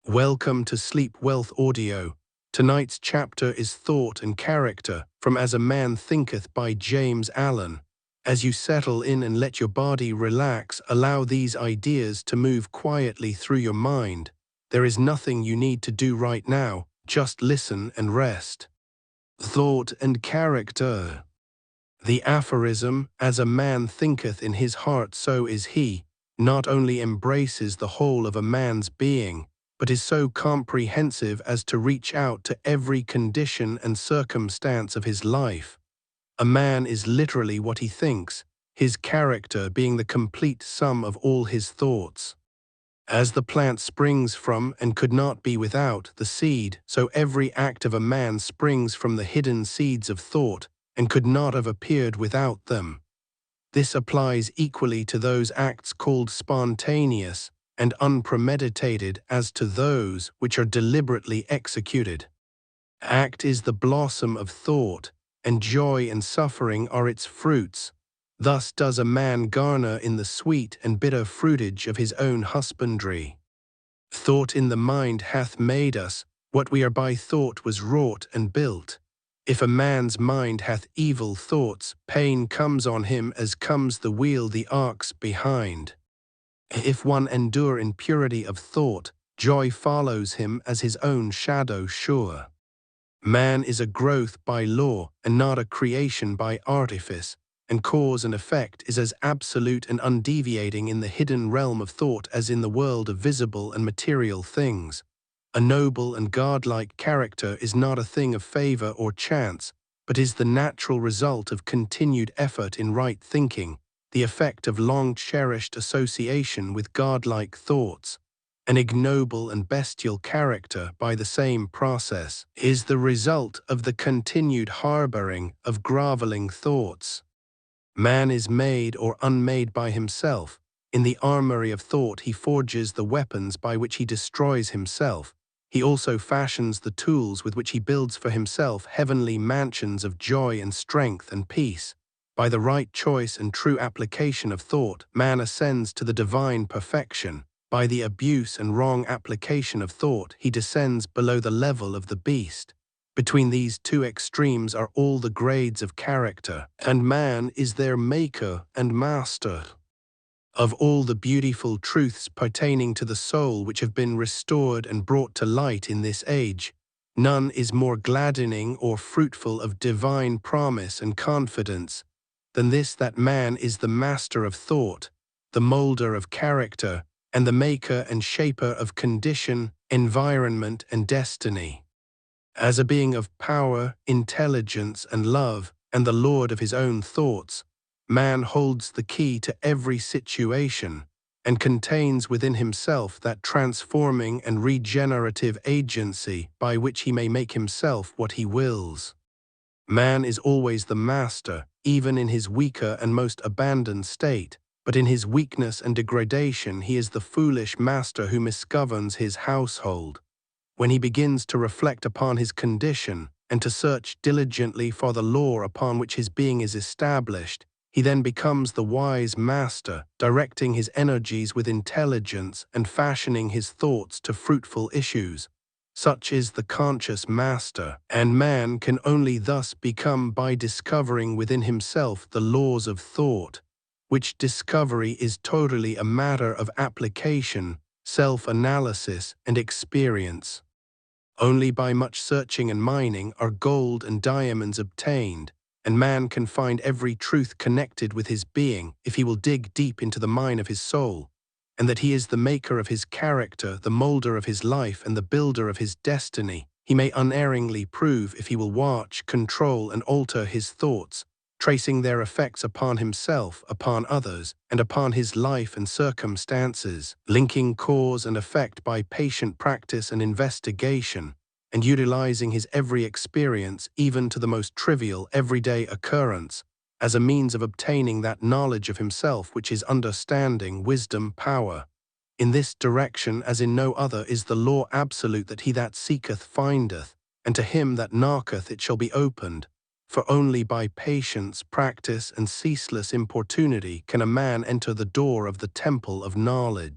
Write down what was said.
Welcome to Sleep Wealth Audio. Tonight's chapter is Thought and Character from As a Man Thinketh by James Allen. As you settle in and let your body relax, allow these ideas to move quietly through your mind. There is nothing you need to do right now, just listen and rest. Thought and Character. The aphorism, "As a man thinketh in his heart, so is he," not only embraces the whole of a man's being, but is so comprehensive as to reach out to every condition and circumstance of his life. A man is literally what he thinks, his character being the complete sum of all his thoughts. As the plant springs from, and could not be without, the seed, so every act of a man springs from the hidden seeds of thought, and could not have appeared without them. This applies equally to those acts called spontaneous and unpremeditated as to those which are deliberately executed. Act is the blossom of thought, and joy and suffering are its fruits. Thus does a man garner in the sweet and bitter fruitage of his own husbandry. Thought in the mind hath made us, what we are by thought was wrought and built. If a man's mind hath evil thoughts, pain comes on him as comes the wheel the ox behind. If one endure in purity of thought, joy follows him as his own shadow sure. Man is a growth by law, and not a creation by artifice, and cause and effect is as absolute and undeviating in the hidden realm of thought as in the world of visible and material things. A noble and godlike character is not a thing of favor or chance, but is the natural result of continued effort in right thinking, the effect of long-cherished association with godlike thoughts. An ignoble and bestial character, by the same process, is the result of the continued harboring of groveling thoughts. Man is made or unmade by himself. In the armory of thought he forges the weapons by which he destroys himself. He also fashions the tools with which he builds for himself heavenly mansions of joy and strength and peace. By the right choice and true application of thought, man ascends to the divine perfection. By the abuse and wrong application of thought, he descends below the level of the beast. Between these two extremes are all the grades of character, and man is their maker and master. Of all the beautiful truths pertaining to the soul which have been restored and brought to light in this age, none is more gladdening or fruitful of divine promise and confidence than this, that man is the master of thought, the moulder of character, and the maker and shaper of condition, environment, and destiny. As a being of power, intelligence, and love, and the lord of his own thoughts, man holds the key to every situation, and contains within himself that transforming and regenerative agency by which he may make himself what he wills. Man is always the master, even in his weaker and most abandoned state, but in his weakness and degradation he is the foolish master who misgoverns his household. When he begins to reflect upon his condition, and to search diligently for the law upon which his being is established, he then becomes the wise master, directing his energies with intelligence and fashioning his thoughts to fruitful issues. Such is the conscious master, and man can only thus become by discovering within himself the laws of thought, which discovery is totally a matter of application, self-analysis, and experience. Only by much searching and mining are gold and diamonds obtained, and man can find every truth connected with his being if he will dig deep into the mine of his soul, and that he is the maker of his character, the moulder of his life, and the builder of his destiny, he may unerringly prove if he will watch, control, and alter his thoughts, tracing their effects upon himself, upon others, and upon his life and circumstances, linking cause and effect by patient practice and investigation, and utilizing his every experience, even to the most trivial everyday occurrence, as a means of obtaining that knowledge of himself which is understanding, wisdom, power. In this direction, as in no other, is the law absolute that he that seeketh findeth, and to him that knocketh it shall be opened. For only by patience, practice, and ceaseless importunity can a man enter the door of the temple of knowledge.